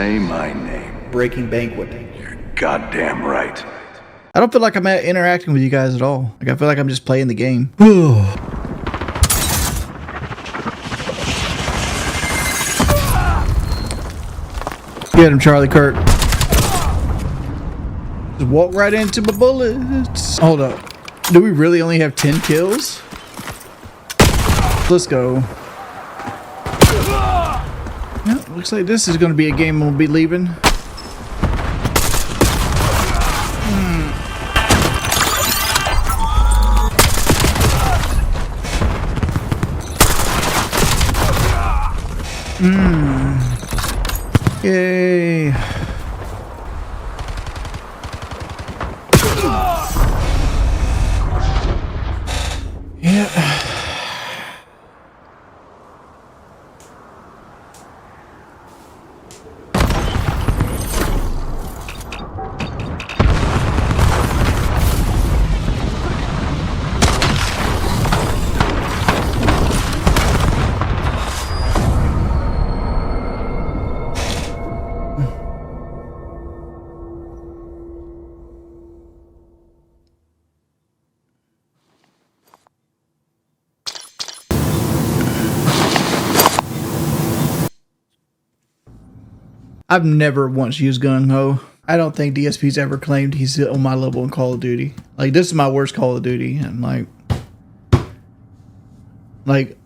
say my name. Breaking Banquet. You're goddamn right. I don't feel like I'm interacting with you guys at all. Like, I feel like I'm just playing the game. Get him, Charlie Kirk. Just walk right into my bullets. Hold up. Do we really only have 10 kills? Let's go. Yeah, looks like this is going to be a game we'll be leaving. Yay. Yeah. I've never once used Gung Ho. I don't think DSP's ever claimed he's on my level in Call of Duty. Like, this is my worst Call of Duty, and like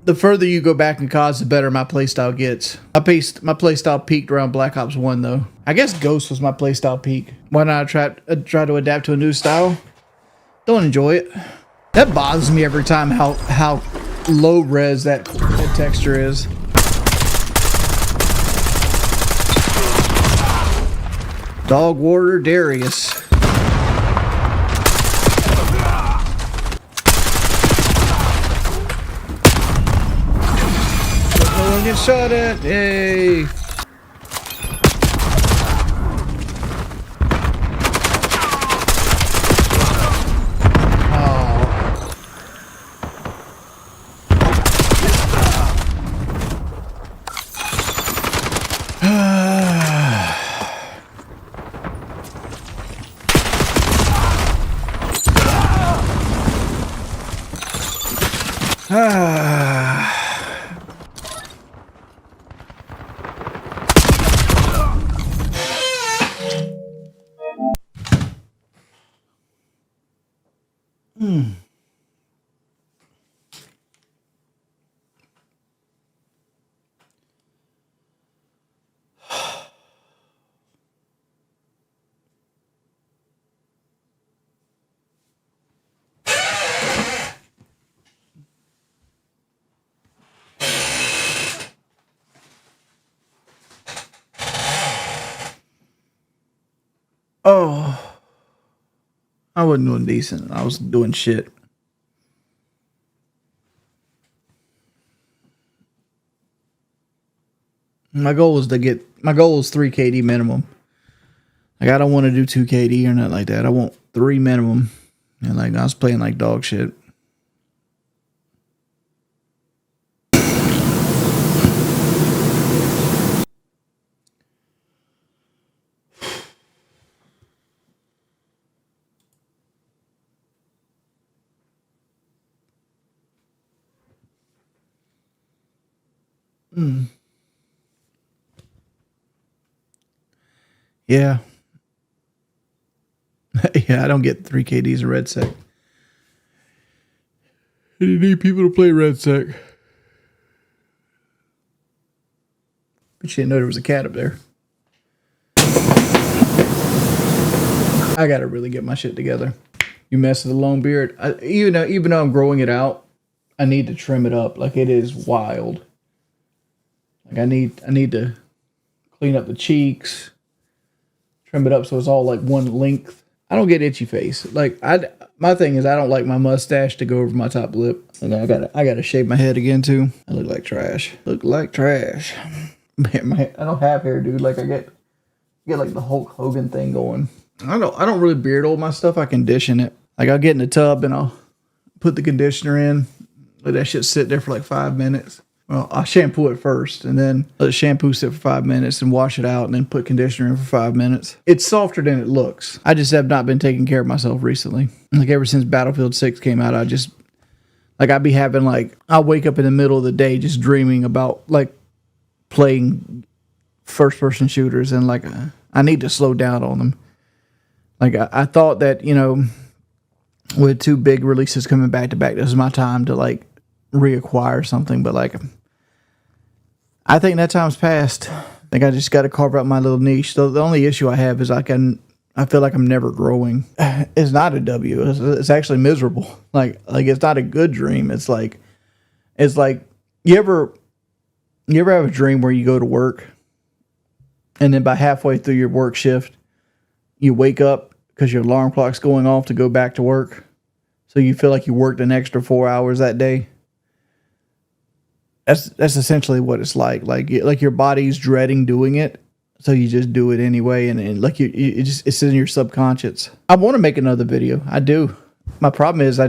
the further you go back in CODs, the better my playstyle gets. My playstyle peaked around Black Ops 1 though. I guess Ghost was my playstyle peak. Why not try to adapt to a new style? Don't enjoy it. That bothers me every time how low res that texture is. Dog Warrior Darius. No one gets shot at. Yay. Oh, I wasn't doing decent. I was doing shit. My goal is 3 KD minimum. Like, I don't want to do 2 KD or nothing like that. I want 3 minimum. And like, I was playing like dog shit. Yeah. Yeah, I don't get 3 KDs of Red Sec. You need people to play Red Sec. But you didn't know there was a cat up there. I gotta really get my shit together. You mess with the long beard. Even though I'm growing it out, I need to trim it up. Like, it is wild. Like, I need to clean up the cheeks, trim it up so it's all like one length. I don't get itchy face. Like, my thing is, I don't like my mustache to go over my top lip. And I gotta shave my head again too. I look like trash. Man, I don't have hair, dude. Like, I get like the Hulk Hogan thing going. I don't really beard oil my stuff. I condition it. Like, I'll get in the tub and I'll put the conditioner in, let that shit sit there for like 5 minutes. Well, I shampoo it first and then let the shampoo sit for 5 minutes and wash it out and then put conditioner in for 5 minutes. It's softer than it looks. I just have not been taking care of myself recently. Like ever since Battlefield 6 came out, I'd be having I'll wake up in the middle of the day just dreaming about playing first person shooters and I need to slow down on them. I thought that, with 2 big releases coming back to back, this is my time to reacquire something, but I think that time's passed. I think I just got to carve out my little niche. So the only issue I have is I feel like I'm never growing. It's not a W. It's actually miserable. It's not a good dream. It's like you ever have a dream where you go to work and then by halfway through your work shift, you wake up because your alarm clock's going off to go back to work. So you feel like you worked an extra 4 hours that day. That's essentially what it's like. Like your body's dreading doing it, so you just do it anyway, and it's in your subconscious. I want to make another video. I do. My problem is I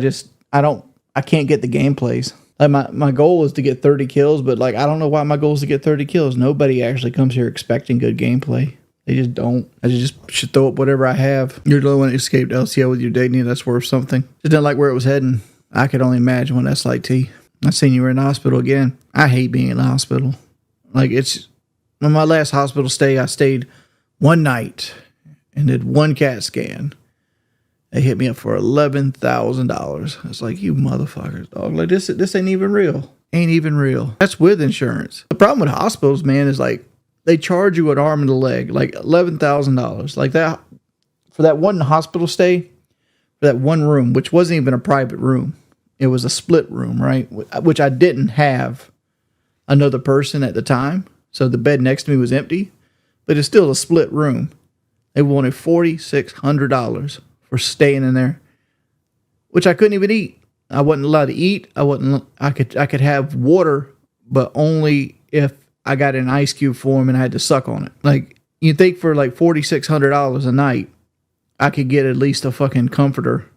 can't get the gameplays. My goal is to get 30 kills, but I don't know why my goal is to get 30 kills. Nobody actually comes here expecting good gameplay. They just don't. I just should throw up whatever I have. You're the only one that escaped LCL with your dignity. That's worth something. Just didn't like where it was heading. I could only imagine what that's like, T. I seen you were in the hospital again. I hate being in the hospital. On my last hospital stay, I stayed one night and did 1 CAT scan. They hit me up for $11,000. It's like, you motherfuckers, dog. This ain't even real. Ain't even real. That's with insurance. The problem with hospitals, man, is they charge you an arm and a leg, $11,000. That for that one hospital stay, for that one room, which wasn't even a private room. It was a split room, right? Which I didn't have another person at the time. So the bed next to me was empty, but it's still a split room. They wanted $4,600 for staying in there, which I couldn't even eat. I wasn't allowed to eat. I could have water, but only if I got an ice cube form and I had to suck on it. You think for $4,600 a night, I could get at least a fucking comforter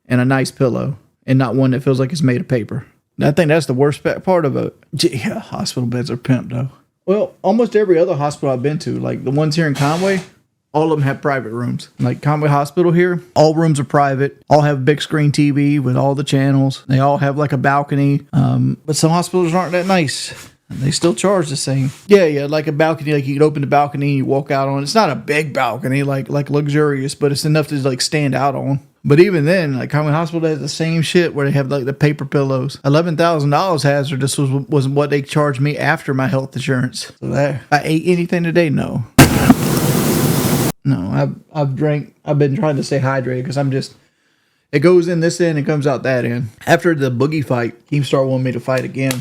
and a nice pillow. And not one that feels like it's made of paper. I think that's the worst part of it. Yeah, hospital beds are pimped, though. Well, almost every other hospital I've been to, the ones here in Conway, all of them have private rooms. Conway Hospital here, all rooms are private. All have a big screen TV with all the channels. They all have a balcony. But some hospitals aren't that nice. And they still charge the same. Yeah, a balcony. You can open the balcony and you walk out on it. It's not a big balcony, like luxurious, but it's enough to stand out on. But even then, Conway Hospital has the same shit where they have the paper pillows. $11,000 hazardous was what they charged me after my health insurance. So that I ate anything today? No. No, I've been trying to stay hydrated because it goes in this end and comes out that end. After the Boogie fight, Keemstar wanted me to fight again.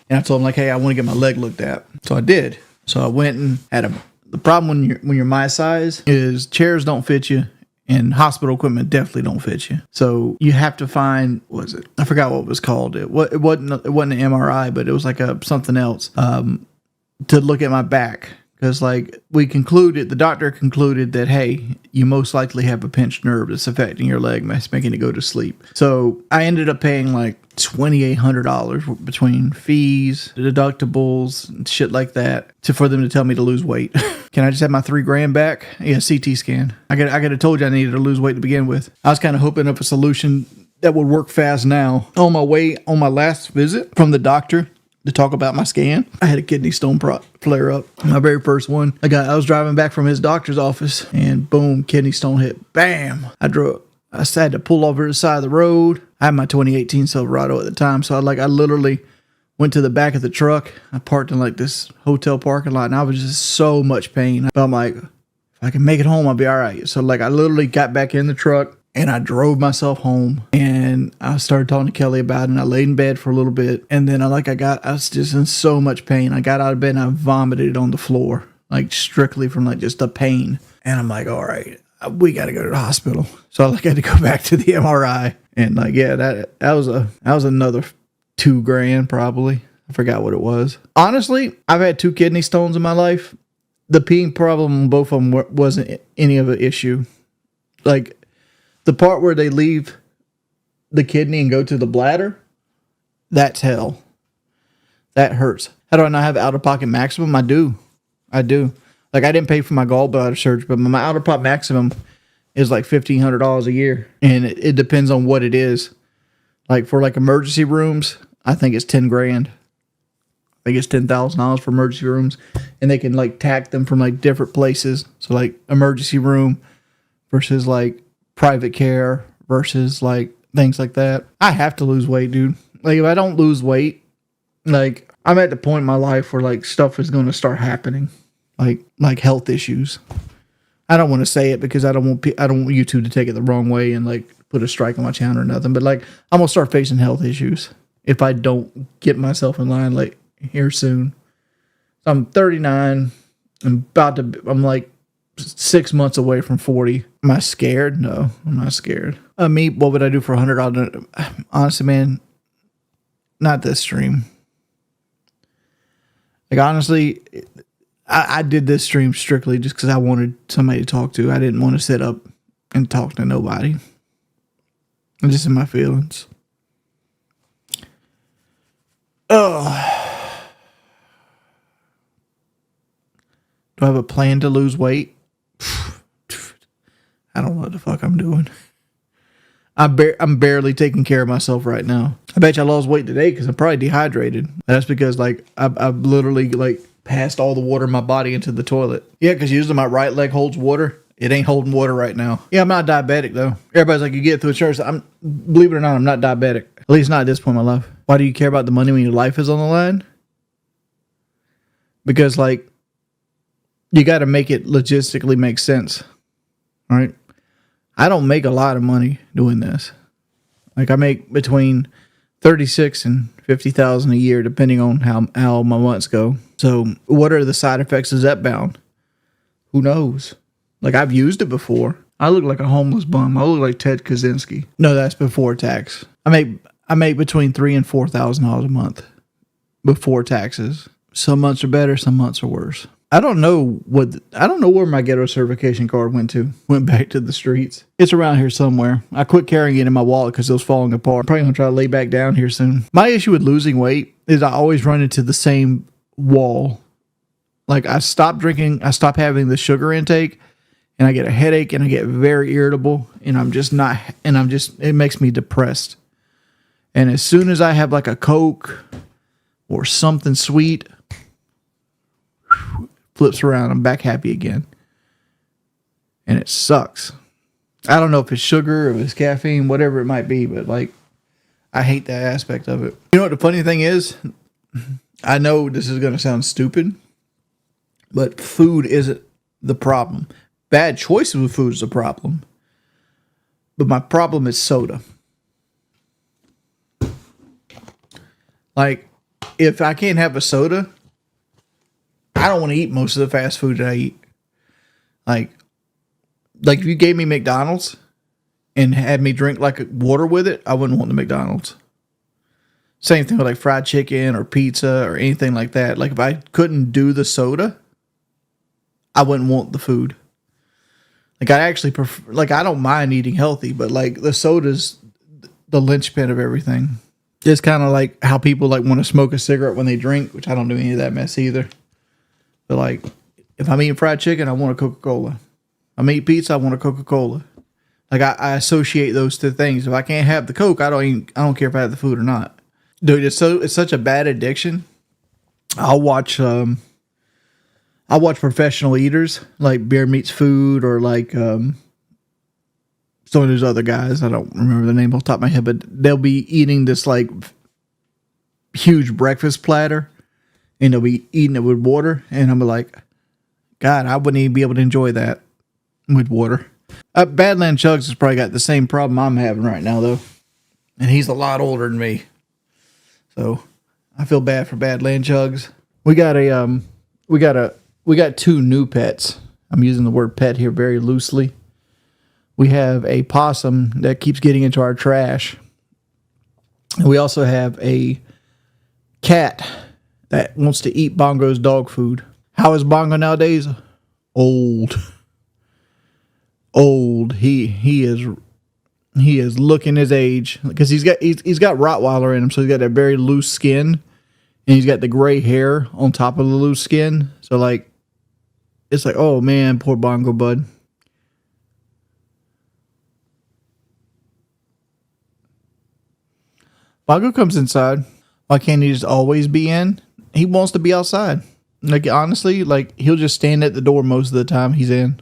And I told him hey, I want to get my leg looked at. So I did. So I went and had the problem when you're my size is chairs don't fit you. And hospital equipment definitely don't fit you. So you have to find, I forgot what it was called. It wasn't an MRI, but it was something else to look at my back. Because the doctor concluded that, hey, you most likely have a pinched nerve that's affecting your leg, making it go to sleep. So I ended up paying $2,800 between fees, deductibles, and shit like that for them to tell me to lose weight. Can I just have my $3,000 back? Yeah, CT scan. I could have told you I needed to lose weight to begin with. I was kind of hoping up a solution that would work fast now. On my last visit from the doctor to talk about my scan, I had a kidney stone flare up. My very first one. I was driving back from his doctor's office and boom, kidney stone hit. Bam! I had to pull over to the side of the road. I had my 2018 Silverado at the time, so I literally went to the back of the truck. I parked in this hotel parking lot, and I was just so much pain. But I'm if I can make it home, I'll be all right. So I literally got back in the truck and I drove myself home. And I started talking to Kelly about it, and I laid in bed for a little bit. And then I was just in so much pain. I got out of bed and I vomited on the floor, strictly from just the pain. And I'm all right, we got to go to the hospital. So I had to go back to the MRI. And that was another $2,000 probably. I forgot what it was. Honestly, I've had 2 kidney stones in my life. The peeing problem, both of them wasn't any of an issue. The part where they leave the kidney and go to the bladder, that's hell. That hurts. How do I not have out-of-pocket maximum? I do. Like, I didn't pay for my gallbladder surgery, but my out-of-pocket maximum is like $1,500 a year. And it depends on what it is. Like, for like emergency rooms, I think it's 10 grand. I think it's $10,000 for emergency rooms. And they can like tack them from like different places. So like emergency room versus like private care versus like things like that. I have to lose weight, dude. Like, if I don't lose weight, like, I'm at the point in my life where like stuff is going to start happening, like health issues. I don't want to say it because I don't want YouTube to take it the wrong way and like put a strike on my channel or nothing. But like, I'm gonna start facing health issues if I don't get myself in line like here soon. So I'm 39. I'm like 6 months away from 40. Am I scared? No, I'm not scared. Me, what would I do for $100? Honestly, man, not this stream. Like, honestly, I did this stream strictly just because I wanted somebody to talk to. I didn't want to sit up and talk to nobody. I'm just in my feelings. Oh. Do I have a plan to lose weight? I don't know what the fuck I'm doing. I'm barely taking care of myself right now. I bet you I lost weight today because I'm probably dehydrated. That's because like I've literally like passed all the water in my body into the toilet. Yeah, because usually my right leg holds water. It ain't holding water right now. Yeah, I'm not diabetic though. Everybody's like, you get through a church. Believe it or not, I'm not diabetic. At least not at this point in my life. Why do you care about the money when your life is on the line? Because like, you got to make it logistically make sense, right? I don't make a lot of money doing this. Like, I make between 36 and 50,000 a year, depending on how my months go. So what are the side effects of Zepbound? Who knows? Like, I've used it before. I look like a homeless bum. I look like Ted Kaczynski. No, that's before tax. I make between $3,000 and $4,000 a month before taxes. Some months are better, some months are worse. I don't know where my ghetto certification card went to. Went back to the streets. It's around here somewhere. I quit carrying it in my wallet because it was falling apart. I'm probably going to try to lay back down here soon. My issue with losing weight is I always run into the same wall. Like, I stop drinking, I stop having the sugar intake, and I get a headache, and I get very irritable, and it makes me depressed. And as soon as I have like a Coke or something sweet, flips around, I'm back happy again. And it sucks. I don't know if it's sugar or if it's caffeine, whatever it might be, but like, I hate that aspect of it. You know what the funny thing is? I know this is going to sound stupid, but food isn't the problem. Bad choices with food is the problem. But my problem is soda. Like, if I can't have a soda, I don't want to eat most of the fast food that I eat. Like if you gave me McDonald's and had me drink like water with it, I wouldn't want the McDonald's. Same thing with like fried chicken or pizza or anything like that. Like, if I couldn't do the soda, I wouldn't want the food. Like, I actually prefer, like, I don't mind eating healthy, but like, the soda's the linchpin of everything. It's kind of like how people like want to smoke a cigarette when they drink, which I don't do any of that mess either. But like, if I'm eating fried chicken, I want a Coca-Cola. I'm eating pizza, I want a Coca-Cola. Like, I associate those two things. If I can't have the Coke, I don't care if I have the food or not. Dude, it's such a bad addiction. I'll watch professional eaters like Beer Meats Food or like some of those other guys. I don't remember the name off the top of my head, but they'll be eating this like huge breakfast platter. And they'll be eating it with water. And I'm like, God, I wouldn't even be able to enjoy that with water. Badland Chugs has probably got the same problem I'm having right now, though. And he's a lot older than me. So I feel bad for Badland Chugs. We got two new pets. I'm using the word pet here very loosely. We have a possum that keeps getting into our trash. And we also have a cat that wants to eat Bongo's dog food. How is Bongo nowadays? Old. He is looking his age because he's got Rottweiler in him, so he's got that very loose skin, and he's got the gray hair on top of the loose skin. So like, it's like, oh man, poor Bongo bud. Bongo comes inside. Why can't he just always be in? He wants to be outside. Like honestly, like he'll just stand at the door most of the time he's in.